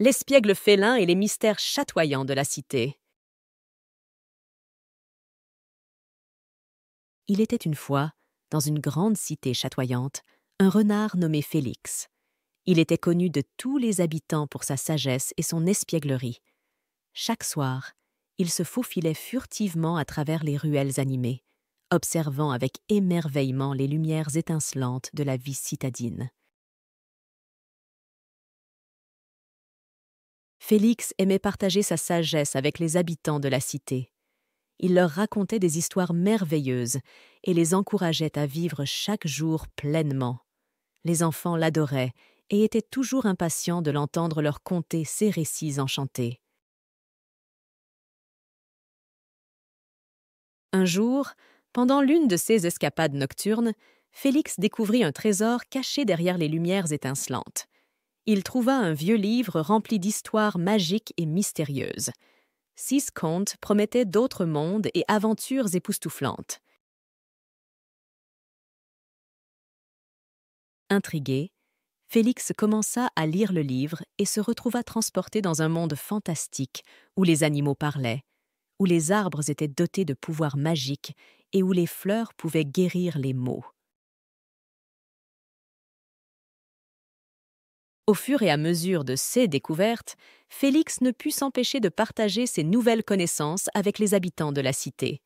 l'espiègle félin et les mystères chatoyants de la cité. Il était une fois, dans une grande cité chatoyante, un renard nommé Félix. Il était connu de tous les habitants pour sa sagesse et son espièglerie. Chaque soir, il se faufilait furtivement à travers les ruelles animées, observant avec émerveillement les lumières étincelantes de la vie citadine. Félix aimait partager sa sagesse avec les habitants de la cité. Il leur racontait des histoires merveilleuses et les encourageait à vivre chaque jour pleinement. Les enfants l'adoraient et étaient toujours impatients de l'entendre leur conter ses récits enchantés. Un jour, pendant l'une de ses escapades nocturnes, Félix découvrit un trésor caché derrière les lumières étincelantes. Il trouva un vieux livre rempli d'histoires magiques et mystérieuses. 6 contes promettaient d'autres mondes et aventures époustouflantes. Intrigué, Félix commença à lire le livre et se retrouva transporté dans un monde fantastique où les animaux parlaient, où les arbres étaient dotés de pouvoirs magiques et où les fleurs pouvaient guérir les maux. Au fur et à mesure de ses découvertes, Félix ne put s'empêcher de partager ses nouvelles connaissances avec les habitants de la cité.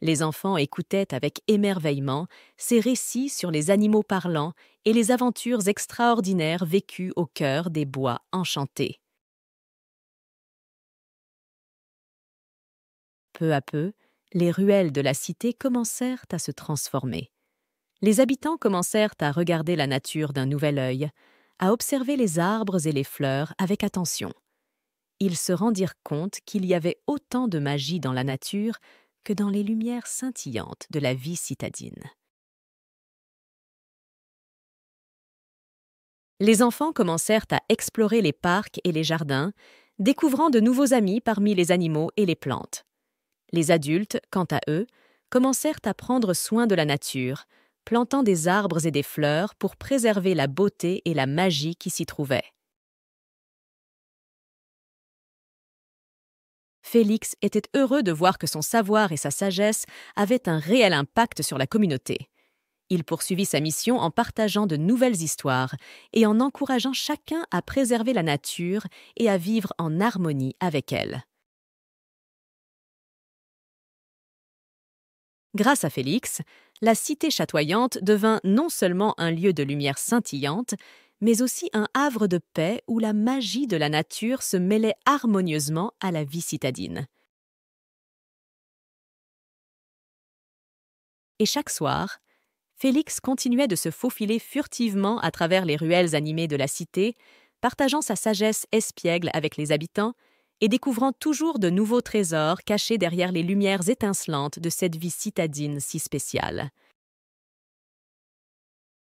Les enfants écoutaient avec émerveillement ses récits sur les animaux parlants et les aventures extraordinaires vécues au cœur des bois enchantés. Peu à peu, les ruelles de la cité commencèrent à se transformer. Les habitants commencèrent à regarder la nature d'un nouvel œil, à observer les arbres et les fleurs avec attention. Ils se rendirent compte qu'il y avait autant de magie dans la nature que dans les lumières scintillantes de la vie citadine. Les enfants commencèrent à explorer les parcs et les jardins, découvrant de nouveaux amis parmi les animaux et les plantes. Les adultes, quant à eux, commencèrent à prendre soin de la nature, plantant des arbres et des fleurs pour préserver la beauté et la magie qui s'y trouvaient. Félix était heureux de voir que son savoir et sa sagesse avaient un réel impact sur la communauté. Il poursuivit sa mission en partageant de nouvelles histoires et en encourageant chacun à préserver la nature et à vivre en harmonie avec elle. Grâce à Félix, la cité chatoyante devint non seulement un lieu de lumière scintillante, mais aussi un havre de paix où la magie de la nature se mêlait harmonieusement à la vie citadine. Et chaque soir, Félix continuait de se faufiler furtivement à travers les ruelles animées de la cité, partageant sa sagesse espiègle avec les habitants et découvrant toujours de nouveaux trésors cachés derrière les lumières étincelantes de cette vie citadine si spéciale.